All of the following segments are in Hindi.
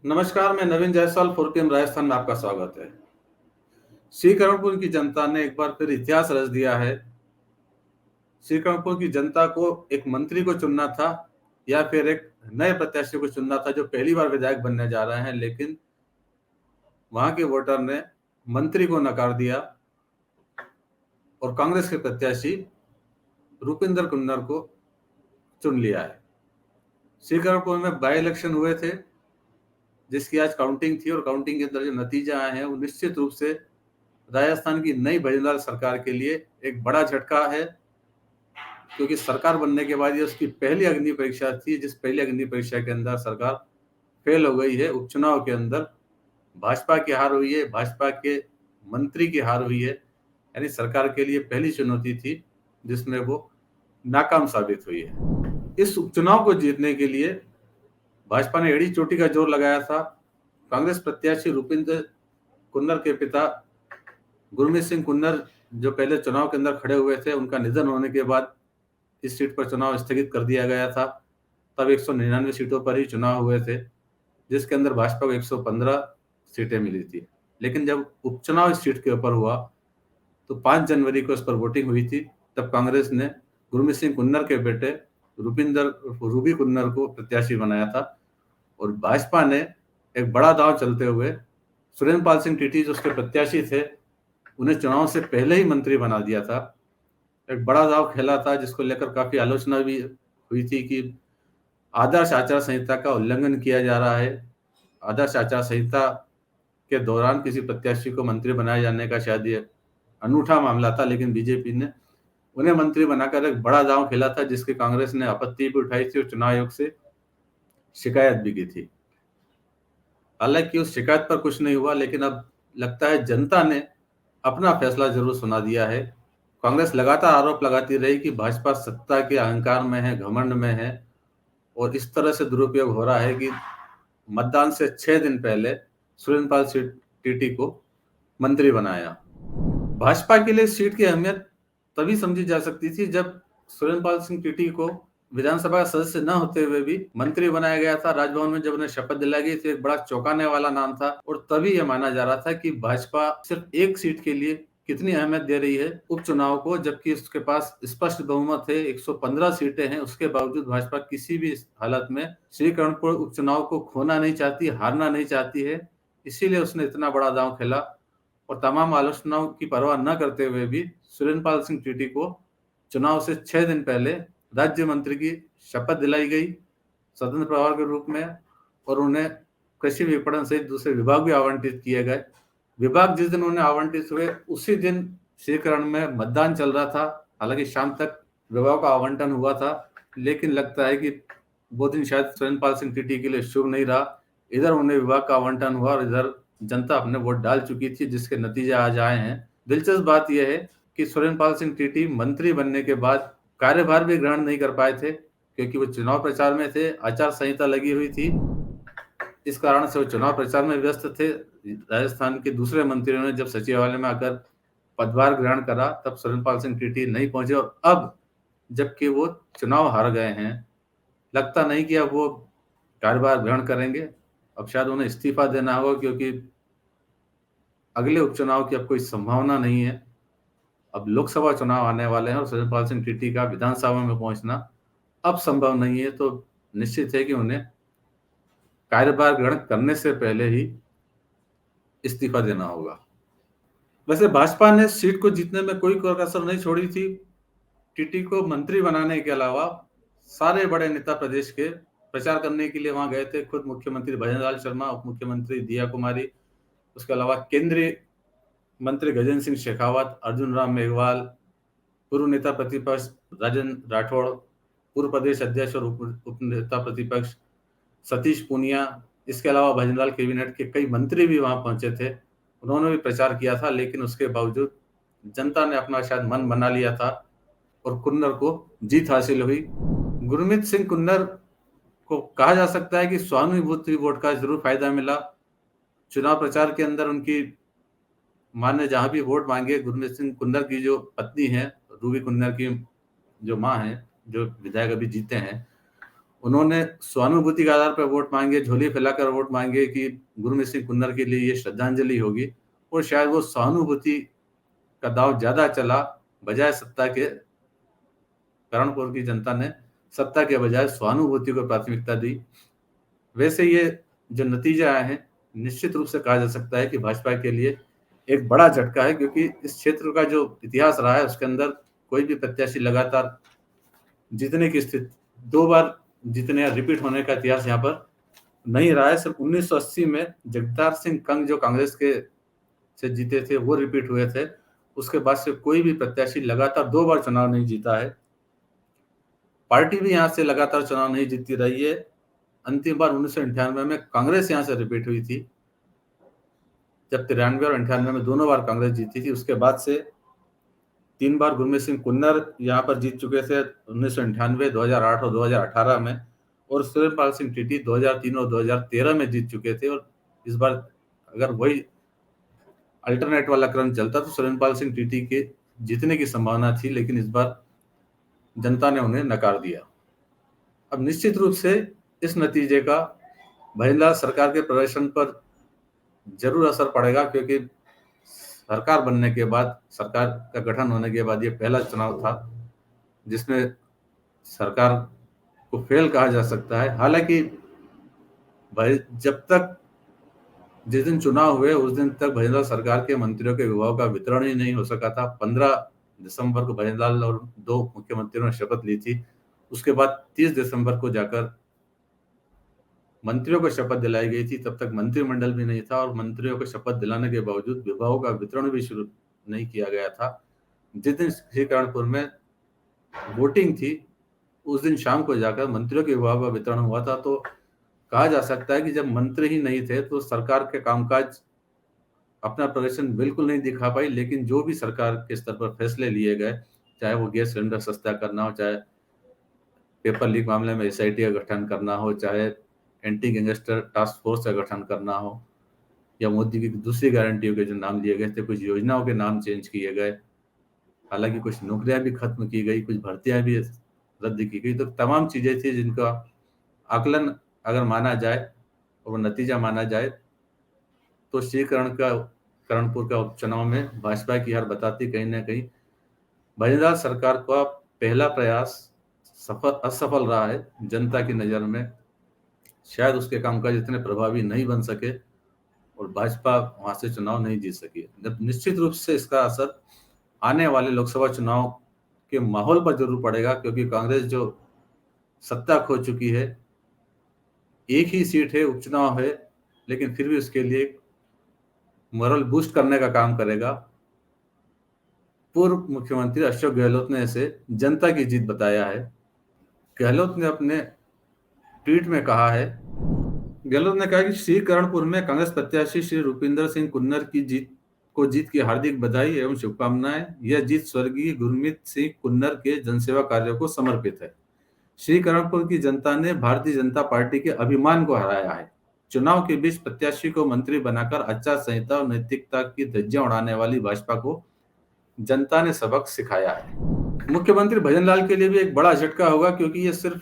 नमस्कार, मैं नवीन जायसवाल, 4PM राजस्थान में आपका स्वागत है। श्रीकरणपुर की जनता ने एक बार फिर इतिहास रच दिया है। श्रीकरणपुर की जनता को एक मंत्री को चुनना था या फिर एक नए प्रत्याशी को चुनना था जो पहली बार विधायक बनने जा रहे हैं, लेकिन वहां के वोटर ने मंत्री को नकार दिया और कांग्रेस के प्रत्याशी रूपिंदर कुन्नर को चुन लिया है। श्रीकरणपुर में बाई इलेक्शन हुए थे, जिसकी आज काउंटिंग थी और काउंटिंग के अंदर जो नतीजे आए हैं वो निश्चित रूप से राजस्थान की नई भजनलाल सरकार के लिए एक बड़ा झटका है, क्योंकि सरकार बनने के बाद ये उसकी पहली अग्नि परीक्षा थी, जिस पहली अग्नि परीक्षा के अंदर सरकार फेल हो गई है। उपचुनाव के अंदर भाजपा की हार हुई है, भाजपा के मंत्री की हार हुई है, यानी सरकार के लिए पहली चुनौती थी जिसमें वो नाकाम साबित हुई है। इस उपचुनाव को जीतने के लिए भाजपा ने एड़ी चोटी का जोर लगाया था। कांग्रेस प्रत्याशी रूपिंदर कुन्नर के पिता गुरमीत सिंह कुन्नर, जो पहले चुनाव के अंदर खड़े हुए थे, उनका निधन होने के बाद इस सीट पर चुनाव स्थगित कर दिया गया था। तब 199 सीटों पर ही चुनाव हुए थे, जिसके अंदर भाजपा को 115 सीटें मिली थी। लेकिन जब उपचुनाव इस सीट के ऊपर हुआ तो 5 जनवरी को इस पर वोटिंग हुई थी। तब कांग्रेस ने गुरमीत सिंह कुन्नर के बेटे रूबी कुन्नर को प्रत्याशी बनाया था और भाजपा ने एक बड़ा दांव चलते हुए सुरेंद्र पाल सिंह टीटी, जो उसके प्रत्याशी थे, उन्हें चुनाव से पहले ही मंत्री बना दिया था। एक बड़ा दांव खेला था जिसको लेकर काफी आलोचना भी हुई थी कि आदर्श आचार संहिता का उल्लंघन किया जा रहा है। आदर्श आचार संहिता के दौरान किसी प्रत्याशी को मंत्री बनाए जाने का शायद ये अनूठा मामला था, लेकिन बीजेपी ने उन्हें मंत्री बनाकर एक बड़ा दांव खेला था, जिसकी कांग्रेस ने आपत्ति भी उठाई थी और चुनाव आयोग से शिकायत भी की थी। हालांकि उस शिकायत पर कुछ नहीं हुआ, लेकिन अब लगता है जनता ने अपना फैसला जरूर सुना दिया है। कांग्रेस लगातार आरोप लगाती रही कि भाजपा सत्ता के अहंकार में है, घमंड में है, और इस तरह से दुरुपयोग हो रहा है कि मतदान से 6 दिन पहले सुरेंद्र पाल टीटी को मंत्री बनाया। भाजपा के लिए सीट की अहमियत तभी समझी जा सकती थी जब सुरेंद्र पाल सिंह टीटी को विधानसभा का सदस्य न होते हुए भी मंत्री बनाया गया था। राजभवन में जब उन्हें शपथ दिलाई गई तो एक बड़ा चौंकाने वाला नाम था और तभी यह माना जा रहा था कि भाजपा सिर्फ एक सीट के लिए कितनी अहमियत दे रही है उपचुनाव को, जबकि उसके पास स्पष्ट बहुमत है, 115 सीटें हैं। उसके बावजूद भाजपा किसी भी हालत में श्रीकरणपुर उपचुनाव को खोना नहीं चाहती, हारना नहीं चाहती है। इसीलिए उसने इतना बड़ा दांव खेला और तमाम आलोचनाओं की परवाह न करते हुए भी सुरेंद्र पाल सिंह टीटी को चुनाव से 6 दिन पहले राज्य मंत्री की शपथ दिलाई गई स्वतंत्र प्रभार के रूप में, और उन्हें कृषि विपणन सहित दूसरे विभाग भी आवंटित किए गए। विभाग जिस दिन उन्हें आवंटित हुए उसी दिन श्रीकरण में मतदान चल रहा था। हालांकि शाम तक विभाग का आवंटन हुआ था, लेकिन लगता है कि वो दिन शायद सुरेंद्र पाल सिंह टीटी के लिए शुभ नहीं रहा। इधर उन्हें विभाग का आवंटन हुआ और इधर जनता अपने वोट डाल चुकी थी, जिसके नतीजे आज आए हैं। दिलचस्प बात यह है कि सुरेंद्र पाल सिंह टीटी मंत्री बनने के बाद कार्यभार भी ग्रहण नहीं कर पाए थे, क्योंकि वो चुनाव प्रचार में थे, आचार संहिता लगी हुई थी। इस कारण से वो चुनाव प्रचार में व्यस्त थे। राजस्थान के दूसरे मंत्रियों ने जब सचिवालय में आकर पदभार ग्रहण करा तब सुरेंद्र पाल सिंह टीटी नहीं पहुंचे, और अब जबकि वो चुनाव हार गए हैं, लगता नहीं कि अब वो कार्यभार ग्रहण करेंगे। अब शायद उन्हें इस्तीफा देना होगा, क्योंकि अगले उपचुनाव की अब कोई संभावना नहीं है। अब लोकसभा चुनाव आने वाले हैं और सुरेंद्र पाल सिंह टीटी का विधानसभा में पहुंचना अब संभव नहीं है, तो निश्चित है कि उन्हें कार्यभार ग्रहण करने से पहले ही इस्तीफा देना होगा। वैसे भाजपा ने सीट को जीतने में कोई कसर नहीं छोड़ी थी। टीटी को मंत्री बनाने के अलावा सारे बड़े नेता प्रदेश के प्रचार करने के लिए वहां गए थे। खुद मुख्यमंत्री भजनलाल शर्मा, उप मुख्यमंत्री दिया कुमारी, उसके अलावा केंद्रीय मंत्री गजेंद्र सिंह शेखावत, अर्जुन राम मेघवाल, पूर्व नेता प्रतिपक्ष राजेंद्र राठौड़, पूर्व प्रदेश अध्यक्ष और उप नेता प्रतिपक्ष सतीश पूनिया, इसके अलावा भजनलाल कैबिनेट के कई मंत्री भी वहां पहुंचे थे। उन्होंने भी प्रचार किया था, लेकिन उसके बावजूद जनता ने अपना शायद मन बना लिया था और कुन्नर को जीत हासिल हुई। गुरमीत सिंह कुन्नर को कहा जा सकता है कि स्वानुभूति वोट का जरूर फायदा मिला। चुनाव प्रचार के अंदर उनकी मां ने जहां भी वोट मांगे, गुरमीत सिंह कुन्नर की जो पत्नी है रूबी कुन्नर की जो मां है, जो विधायक अभी जीते हैं, उन्होंने सहानुभूति के आधार पर वोट मांगे, झोली फैलाकर वोट मांगे कि गुरमीत सिंह कुन्नर के लिए ये श्रद्धांजलि होगी, और शायद वो सहानुभूति का दाव ज्यादा चला बजाय सत्ता के। करणपुर की जनता ने सत्ता के बजाय सहानुभूति को प्राथमिकता दी। वैसे ये जो नतीजे आए हैं, निश्चित रूप से कहा जा सकता है कि भाजपा के लिए एक बड़ा झटका है, क्योंकि इस क्षेत्र का जो इतिहास रहा है उसके अंदर कोई भी प्रत्याशी लगातार जीतने की स्थिति, 2 बार जीतने या रिपीट होने का इतिहास यहाँ पर नहीं रहा है। सिर्फ 1980 में जगतार सिंह कंग जो कांग्रेस के से जीते थे वो रिपीट हुए थे। उसके बाद से कोई भी प्रत्याशी लगातार 2 बार चुनाव नहीं जीता है। पार्टी भी यहाँ से लगातार चुनाव नहीं जीतती रही है। अंतिम बार 1998 में कांग्रेस यहाँ से रिपीट हुई थी, जब 93 और 98 में दोनों बार कांग्रेस जीती थी। उसके बाद से 3 बार गुरमीत सिंह कुन्नर यहाँ पर जीत चुके थे, 1998, 2008 और 2018 में, और सुरेंद्रपाल सिंह टीटी 2003 और 2013 में जीत चुके थे। और इस बार अगर वही अल्टरनेट वाला क्रम चलता तो सुरेंद्रपाल सिंह टीटी के जीतने की संभावना थी, लेकिन इस बार जनता ने उन्हें नकार दिया। अब निश्चित रूप से इस नतीजे का भजनलाल सरकार के प्रदर्शन पर जरूर असर पड़ेगा, क्योंकि सरकार बनने के बाद, सरकार का गठन होने के बाद ये पहला चुनाव था जिसमें सरकार को फेल कहा जा सकता है। हालांकि जब तक जिस दिन चुनाव हुए उस दिन तक भजनलाल सरकार के मंत्रियों के विभाग का वितरण ही नहीं हो सका था। 15 दिसंबर को भजनलाल और 2 मुख्यमंत्रियों ने शपथ ली थी। उसके बाद 30 दिसंबर को जाकर मंत्रियों को शपथ दिलाई गई थी। तब तक मंत्रिमंडल भी नहीं था और मंत्रियों को शपथ दिलाने के बावजूद विभागों का वितरण भी शुरू नहीं किया गया था। जिस दिन श्रीकारणपुर में वोटिंग थी उस दिन शाम को जाकर मंत्रियों के विभाग का वितरण हुआ था। तो कहा जा सकता है कि जब मंत्री ही नहीं थे तो सरकार के कामकाज अपना प्रदर्शन बिल्कुल नहीं दिखा पाई। लेकिन जो भी सरकार के स्तर पर फैसले लिए गए, चाहे वो गैस सिलेंडर सस्ता करना हो, चाहे पेपर लीक मामले में SIT का गठन करना हो, चाहे एंटी गैंगस्टर टास्क फोर्स का गठन करना हो, या मोदी की दूसरी गारंटियों के जो नाम लिए गए थे, कुछ योजनाओं के नाम चेंज किए गए, हालांकि कुछ नौकरियां भी खत्म की गई, कुछ भर्तियां भी रद्द की गई। तो तमाम चीजें थी जिनका आकलन अगर माना जाए और वो नतीजा माना जाए तो करणपुर का उपचुनाव में भाजपा की हार बताती कहीं ना कहीं भजनलाल सरकार का पहला प्रयास असफल रहा है। जनता की नजर में शायद उसके कामकाज इतने प्रभावी नहीं बन सके और भाजपा वहां से चुनाव नहीं जीत सकी। जब निश्चित रूप से इसका असर आने वाले लोकसभा चुनाव के माहौल पर जरूर पड़ेगा, क्योंकि कांग्रेस जो सत्ता खो चुकी है, एक ही सीट है, उपचुनाव है, लेकिन फिर भी उसके लिए मोरल बूस्ट करने का काम करेगा। पूर्व मुख्यमंत्री अशोक गहलोत ने इसे जनता की जीत बताया है। गहलोत ने अपने ट्वीट में कहा है, गहलोत ने कहा कि श्रीकरणपुर में कांग्रेस प्रत्याशी श्री रूपिंदर सिंह कुन्नर की जीत की हार्दिक बधाई एवं शुभकामनाएं। यह जीत स्वर्गीय गुरमीत सिंह कुन्नर के जनसेवा कार्यों को समर्पित है। श्रीकरणपुर की जनता ने भारतीय जनता पार्टी के अभिमान को हराया है। चुनाव के बीच प्रत्याशी को मंत्री बनाकर आचार संहिता और नैतिकता की धज्जियां उड़ाने वाली भाजपा को जनता ने सबक सिखाया है। मुख्यमंत्री भजनलाल के लिए भी एक बड़ा झटका होगा, क्योंकि ये सिर्फ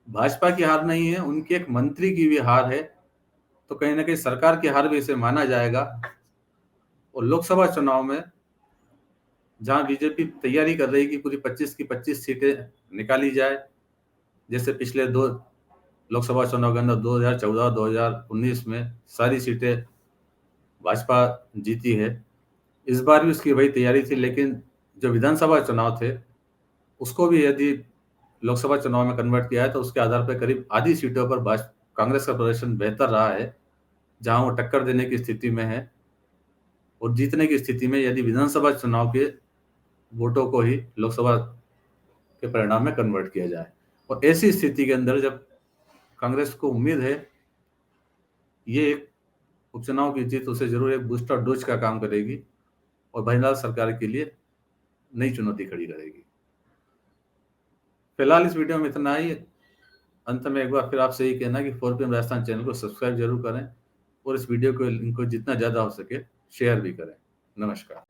भाजपा की हार नहीं है, उनके एक मंत्री की भी हार है। तो कहीं ना कहीं सरकार की हार भी इसे माना जाएगा। और लोकसभा चुनाव में जहां बीजेपी तैयारी कर रही है कि पूरी 25 की 25 सीटें निकाली जाए, जैसे पिछले 2 लोकसभा चुनाव के अंदर 2014 2019 में सारी सीटें भाजपा जीती है, इस बार भी उसकी वही तैयारी थी। लेकिन जो विधानसभा चुनाव थे उसको भी यदि लोकसभा चुनाव में कन्वर्ट किया है तो उसके आधार पर करीब आधी सीटों पर कांग्रेस का प्रदर्शन बेहतर रहा है, जहां वो टक्कर देने की स्थिति में है और जीतने की स्थिति में, यदि विधानसभा चुनाव के वोटों को ही लोकसभा के परिणाम में कन्वर्ट किया जाए। और ऐसी स्थिति के अंदर जब कांग्रेस को उम्मीद है ये एक उपचुनाव की जीत उसे जरूर एक बूस्टर डोज का काम करेगी और भजनलाल सरकार के लिए नई चुनौती खड़ी करेगी। फिलहाल इस वीडियो में इतना ही। अंत में एक बार फिर आपसे यही कहना कि 4PM राजस्थान चैनल को सब्सक्राइब जरूर करें और इस वीडियो को लिंक को जितना ज्यादा हो सके शेयर भी करें। नमस्कार।